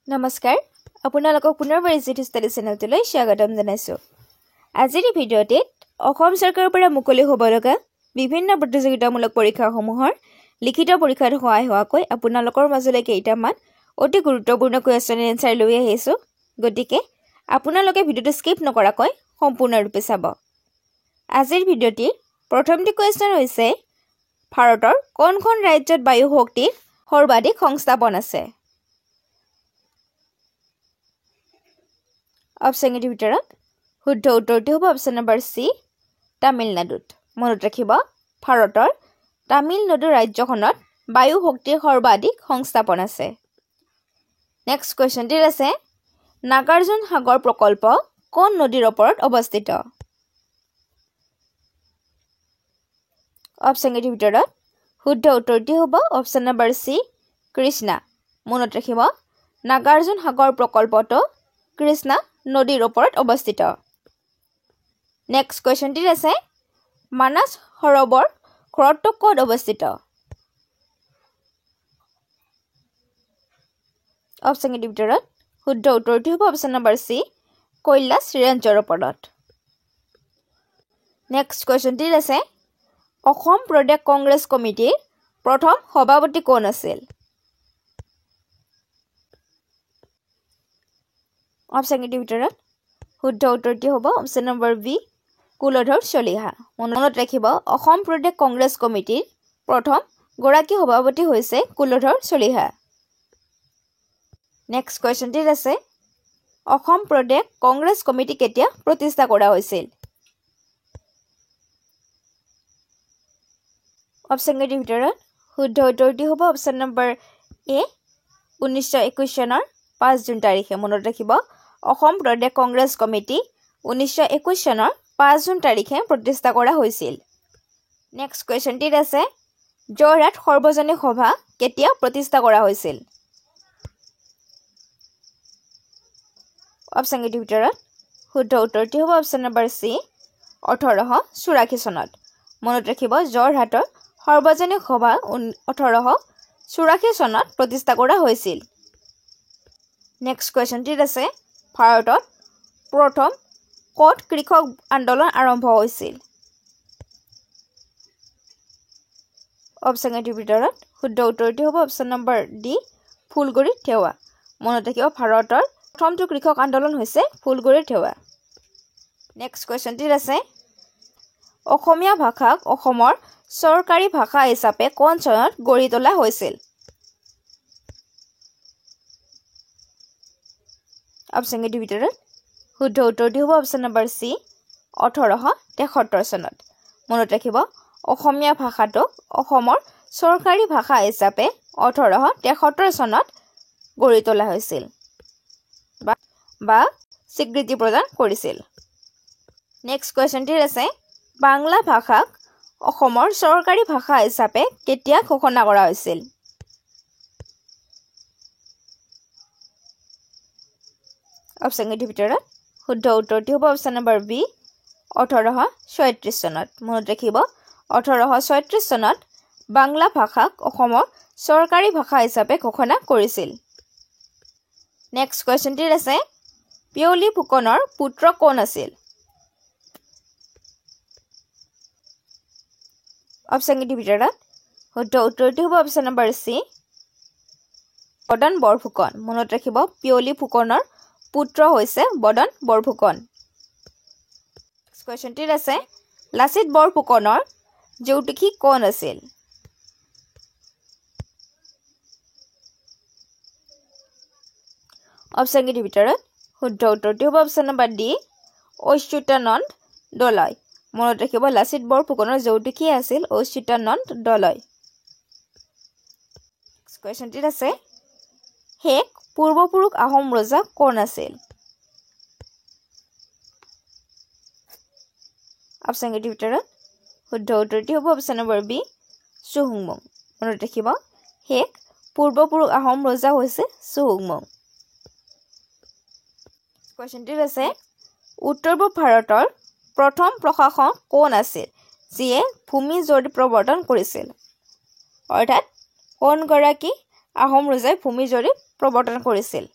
নমস্কাৰ আপোনালোকক পুনৰবাৰ জিটি ষ্টাডি চেনেলটোলৈ স্বাগতম জনাইছো আজিৰ ভিডিঅ'টিত অসম চৰকাৰৰ পৰা মুকলি হ'ব লগা বিভিন্ন প্ৰতিযোগিতামূলক পৰীক্ষাসমূহৰ লিখিত পৰীক্ষাত সহায় হোৱাকৈ আপোনালোকৰ মাজলৈ কেইটামান অতি গুৰুত্বপূৰ্ণ কুৱেশ্যন এনসাৰ লৈ আহিছো গতিকে আপোনালোকে ভিডিঅ'টো স্কিপ নকৰাকৈ সম্পূৰ্ণৰূপে চাব আজিৰ ভিডিঅ'টিৰ প্ৰথমটো কুৱেশ্যন হৈছে ভাৰতৰ কোনখন ৰাজ্যত বায়ু শক্তিৰ সৰ্বাধিক সংস্থাপন আছে অপশ্যন এৰ ভিতৰত শুদ্ধ উত্তৰটো হ'ব অপশ্যন নম্বৰ সি তামিলনাডুত মনত ৰাখিব ভাৰতৰ তামিলনাডু ৰাজ্যখনত বায়ু শক্তিৰ সৰ্বাধিক সংস্থাপন আছে নেক্সট কুৱেশ্যনটি আছে নাগাৰ্জুন সাগৰ প্ৰকল্প কোন নদীৰ ওপৰত অৱস্থিত অপশ্যন এৰ ভিতৰত শুদ্ধ উত্তৰটো হ'ব অপশ্যন নম্বৰ সি কৃষ্ণা মনত ৰাখিব নাগাৰ্জুন সাগৰ প্ৰকল্পটো কৃষ্ণা নদীৰ ওপৰত অৱস্থিত নেক্সট কুৱেশ্যনটি আছে মানস সৰোবৰ হ্ৰদটো ক'ত অৱস্থিত অপশ্যন এৰ ভিতৰত শুদ্ধ উত্তৰটো হ'ব অপশ্যন নম্বৰ সি কৈলাশ ৰেঞ্জৰ ওপৰত নেক্সট কুৱেশ্যনটি আছে অসম প্ৰদেশ কংগ্ৰেছ কমিটিৰ প্ৰথম সভাপতি কোন আছিল অপশ্যন এৰ ভিতৰত শুদ্ধ উত্তৰটো হ'ব option number B Kuladhar Chaliha মনত ৰাখিব অসম প্ৰদেশ কংগ্ৰেছ কমিটিৰ প্ৰথম গৰাকী সভাপতি হৈছে কুলধৰ চলিহা নেক্সট কুৱেশ্যনটি আছে অসম প্ৰদেশ কংগ্ৰেছ কমিটি কেতিয়া প্ৰতিষ্ঠা কৰা হৈছিল অপশ্যন এৰ ভিতৰত শুদ্ধ উত্তৰটো হ'ব অপশ্যন নম্বৰ এ 1921 চনৰ 5 জুন তাৰিখে মনত ৰাখিব অসম প্ৰদেশ কংগ্ৰেছ কমিটি 1921 চনৰ 5 জুন তাৰিখে প্ৰতিষ্ঠা কৰা হৈছিল নেক্সট কুৱেশ্যনটি আছে যোৰহাট সৰ্বজনীন সভা কেতিয়া প্ৰতিষ্ঠা কৰা হৈছিল অপশ্যন এৰ ভিতৰত শুদ্ধ উত্তৰটো হ'ব অপশ্যন নম্বৰ সি 1884 চনত মনত ৰাখিব যোৰহাটৰ সৰ্বজনীন সভা 1884 চনত প্ৰতিষ্ঠা কৰা হৈছিল নেক্সট কুৱেশ্যনটি আছে ভাৰতত প্ৰথম ক'ত কৃষক আন্দোলন আৰম্ভ হৈছিল অপশ্যন এৰ ভিতৰত শুদ্ধ উত্তৰটো হ'ব অপশ্যন নম্বৰ ডি ফুলগুৰি থেৱা মনত ৰাখিব ভাৰতৰ প্ৰথমটো কৃষক আন্দোলন হৈছে ফুলগুৰি থেৱা নেক্সট কুৱেশ্যনটি আছে অসমীয়া ভাষাক অসমৰ চৰকাৰী ভাষা হিচাপে কোন চনত গঢ়ি তোলা হৈছিল অপশ্যন এৰ ভিতৰত শুদ্ধ উত্তৰটো হ'ব অপশ্যন নম্বৰ সি 1873 চনত মনত ৰাখিব অসমীয়া ভাষাটোক অসমৰ চৰকাৰী ভাষা হিচাপে 1873 চনত গঢ়ি তোলা হৈছিল বা স্বীকৃতি প্ৰদান কৰিছিল নেক্সট কুৱেশ্যনটি আছে বাংলা ভাষাক অসমৰ চৰকাৰী ভাষা হিচাপে কেতিয়া ঘোষণা কৰা হৈছিল অপশ্যন এৰ ভিতৰত শুদ্ধ উত্তৰটো হ'ব অপশ্যন নম্বৰ বি 1836 চনত মনত ৰাখিব 1836 চনত বাংলা ভাষাক অসমৰ চৰকাৰী ভাষা হিচাপে ঘোষণা কৰিছিল নেক্সট কুৱেশ্যনটি আছে পিয়লি ফুকনৰ পুত্ৰ কোন আছিল অপশ্যন এৰ ভিতৰত শুদ্ধ উত্তৰটো হ'ব অপশ্যন নম্বৰ সি বদন বৰফুকন মনত ৰাখিব পিয়লি ফুকনৰ পুত্ৰ হৈছে বদন বৰফুকন কুৱেশ্যনটি আছে লাচিত বৰফুকনৰ জেউতিষী কোন আছিল অপশ্যন এৰ ভিতৰত শুদ্ধ উত্তৰটো হ'ব option number D Achyutananda Dalai মনত ৰাখিব লাচিত বৰফুকনৰ জেউতিষী আছিল অচ্যুতানন্দ দলৈ কুৱেশ্যনটি আছে শেষ পূৰ্বপুৰুষ আহোম ৰজা কোন আছিল অপশ্যন এৰ ভিতৰত শুদ্ধ উত্তৰটো হ'ব অপশ্যন নম্বৰ বি চুহুংমুং মনত ৰাখিব শেষ পূৰ্বপুৰুষ আহোম ৰজা হৈছে চুহুংমুং কুৱেশ্যনটি আছে উত্তৰ পূব ভাৰতৰ প্ৰথম প্ৰশাসক কোন আছিল যিয়ে ভূমি জৰীপ প্ৰৱৰ্তন কৰিছিল অৰ্থাৎ কোন গৰাকী আহোম ৰজাই ভূমি জৰীপ প্ৰৱৰ্তন কৰিছিল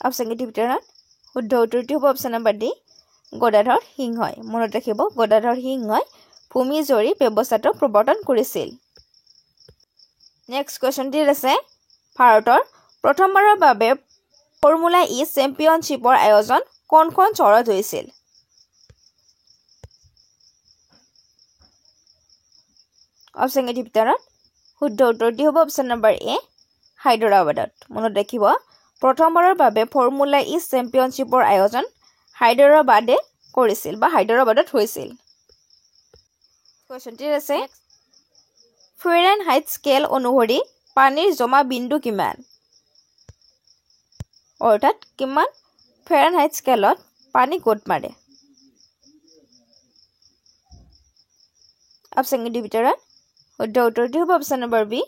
অপশ্যনকেইটিৰ ভিতৰত শুদ্ধ উত্তৰটি হ'ব অপশ্যন নম্বৰ ডি গদাধৰ সিংহই মনত ৰাখিব গদাধৰ সিংহই ভূমি জৰী ব্যৱস্থাটো প্ৰৱৰ্তন কৰিছিল নেক্সট কোৱেশ্চনটি আছে ভাৰতৰ প্ৰথমবাৰৰ বাবে ফৰ্মুলা ই চেম্পিয়নশ্বিপৰ আয়োজন কোনখন চহৰত হৈছিল অপশ্যনকেইটিৰ ভিতৰত শুদ্ধ উত্তৰটি হ'ব অপশ্যন নম্বৰ এ হায়দৰাবাদত মনত ৰাখিব প্ৰথমবাৰৰ বাবে ফৰ্মুলা ই চেম্পিয়নশ্বিপৰ আয়োজন হায়দৰাবাদে কৰিছিল বা হায়দৰাবাদত হৈছিল কোৱেশ্চনটি আছে ফাৰেনহাইট স্কেল অনুসৰি পানীৰ জমা বিন্দু কিমান অৰ্থাৎ কিমান ফাৰেনহাইট স্কেলত পানী গোট মাৰে অপশ্যনকেইটিৰ ভিতৰত শুদ্ধ উত্তৰটি হ'ব অপশ্যন নম্বৰ বি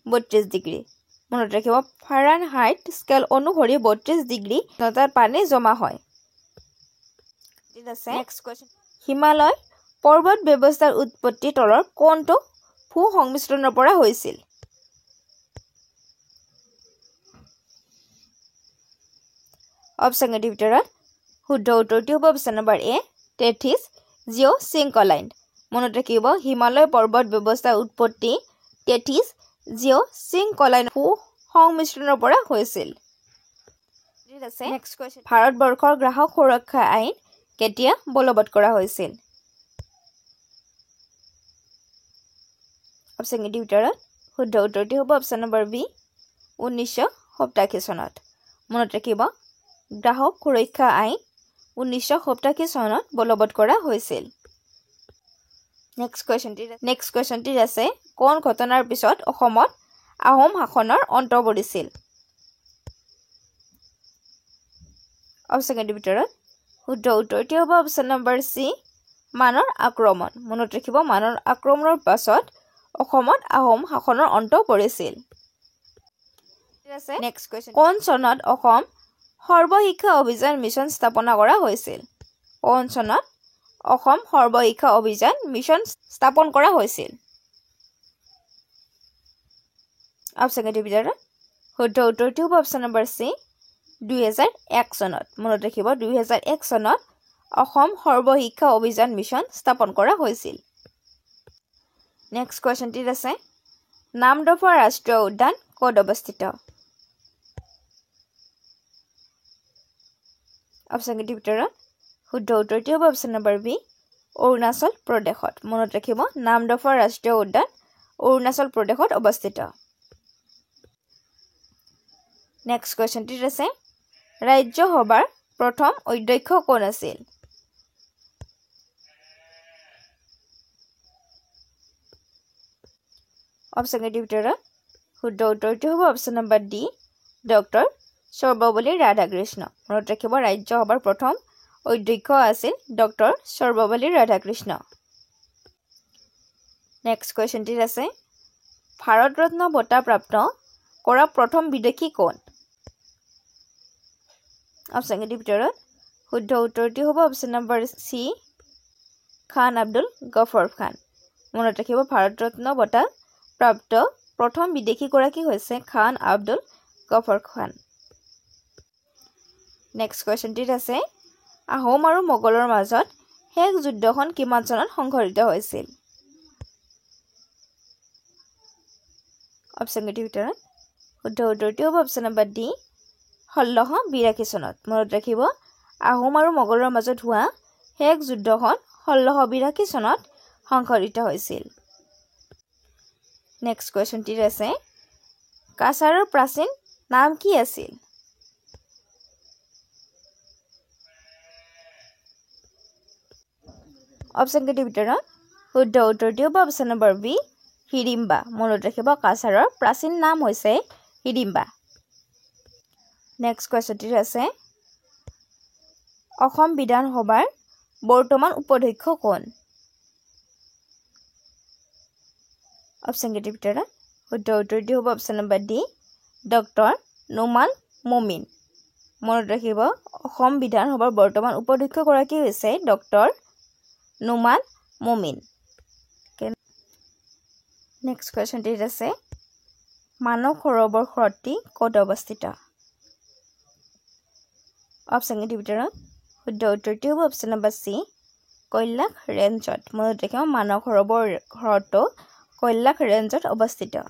32 ডিগ্ৰী মনত ৰাখিব ফাৰেনহাইট স্কেল অনুসৰি 32 ডিগ্ৰী তাত পানী জমা হয় নেক্সট কোৱেশ্চন হিমালয় পৰ্বত ব্যৱস্থাৰ উৎপত্তি তলৰ কোনটো ভূ সংমিশ্ৰণৰ পৰা হৈছিল অপশ্যনকেইটিৰ ভিতৰত শুদ্ধ উত্তৰটি হ'ব অপশ্যন নম্বৰ এ টেথিছ জিঅ'চিংকলাইন মনত ৰাখিব হিমালয় পৰ্বত ব্যৱস্থাৰ উৎপত্তি টেথিছ জিঅ'চিংকলাইন ভূ সংমিশ্ৰণৰ পৰা হৈছিল ভাৰতবৰ্ষৰ গ্ৰাহক সুৰক্ষা আইন কেতিয়া বলবৎ কৰা হৈছিল অপশ্যনকেইটিৰ ভিতৰত শুদ্ধ উত্তৰটি হ'ব অপশ্যন নম্বৰ বি 1987 চনত মনত ৰাখিব গ্ৰাহক সুৰক্ষা আইন 1987 চনত বলবৎ কৰা হৈছিল নেক্সট কুৱেশ্যনটি আছে কোন ঘটনাৰ পিছত অসমত আহোম শাসনৰ অন্ত পৰিছিল অপশ্যনকেইটিৰ ভিতৰত শুদ্ধ উত্তৰটি হ'ব অপশ্যন নম্বৰ চি মানৰ আক্ৰমণ মনত ৰাখিব মানৰ আক্ৰমণৰ পাছত অসমত আহোম শাসনৰ অন্ত পৰিছিল কোন চনত অসম সৰ্বশিক্ষা অভিযান মিছন স্থাপনা কৰা হৈছিল কোন চনত অসম সৰ্বশিক্ষা অভিযান মিছন স্থাপন কৰা হৈছিল অপশ্যনকেইটিৰ ভিতৰত শুদ্ধ উত্তৰটি হ'ব অপশ্যন নম্বৰ চি 2001 চনত মনত ৰাখিব 2001 চনত অসম সৰ্বশিক্ষা অভিযান মিছন স্থাপন কৰা হৈছিল নেক্সট কুৱেশ্যনটি আছে নামদফা ৰাষ্ট্ৰীয় উদ্যান ক'ত অৱস্থিত অপশ্যনকেইটিৰ ভিতৰত শুদ্ধ উত্তৰটি হ'ব অপশ্যন নম্বৰ বি অৰুণাচল প্ৰদেশত মনত ৰাখিব নামদফা ৰাষ্ট্ৰীয় উদ্যান অৰুণাচল প্ৰদেশত অৱস্থিত নেক্সট কুৱেশ্যনটি আছে ৰাজ্যসভাৰ প্ৰথম অধ্যক্ষ কোন আছিল অপশ্যনকেইটিৰ ভিতৰত শুদ্ধ উত্তৰটি হ'ব option number D doctor Sarvepalli Radhakrishna মনত ৰাখিব ৰাজ্যসভাৰ প্ৰথম অধ্যক্ষ আছিল ডক্টৰ সৰ্বপল্লী ৰাধাকৃষ্ণ নেক্সট কুৱেশ্যনটি আছে ভাৰত ৰত্ন বঁটা প্ৰাপ্ত কৰা প্ৰথম বিদেশী কোন অপশ্যনকেইটিৰ ভিতৰত শুদ্ধ উত্তৰটি হ'ব অপশ্যন নম্বৰ চি খান আব্দুল গফৰ খান মনত ৰাখিব ভাৰত ৰত্ন বঁটা প্ৰাপ্ত প্ৰথম বিদেশী গৰাকী হৈছে খান আব্দুল গফৰ খান নেক্সট কুৱেশ্যনটিত আছে আহোম আৰু মোগলৰ মাজত শেষ যুদ্ধখন কিমান চনত সংঘটিত হৈছিল অপশ্যনকেইটিৰ ভিতৰত শুদ্ধ উত্তৰটি হ'ব অপশ্যন নম্বৰ ডি 1682 চনত মনত ৰাখিব আহোম আৰু মোগলৰ মাজত হোৱা শেষ যুদ্ধখন 1682 চনত সংঘটিত হৈছিল নেক্সট কুৱেশ্যনটিত আছে কাছাৰৰ প্ৰাচীন নাম কি আছিল অপশ্যনকেইটিৰ ভিতৰত শুদ্ধ উত্তৰটি হ'ব অপশ্যন নম্বৰ বি হিড়িম্বা মনত ৰাখিব কাছাৰৰ প্ৰাচীন নাম হৈছে হিড়িম্বা নেক্সট কুৱেশ্যনটিত আছে অসম বিধানসভাৰ বৰ্তমান উপাধ্যক্ষ কোন অপশ্যনকেইটিৰ ভিতৰত শুদ্ধ উত্তৰটি হ'ব option number D doctor Noman মমিন মনত ৰাখিব অসম বিধানসভাৰ বৰ্তমান উপাধ্যক্ষ গৰাকী হৈছে ডক্টৰ নোমান মমিন নেক্সট কুৱেশ্যনটিত আছে মানস সৰোবৰ হ্ৰদটি ক'ত অৱস্থিত অপশ্যনকেইটিৰ ভিতৰত শুদ্ধ উত্তৰটি হ'ব অপশ্যন নম্বৰ চি কৈলাশ ৰেঞ্জত মনত ৰাখিব মানস সৰোবৰ হ্ৰদটো কৈলাশ ৰেঞ্জত অৱস্থিত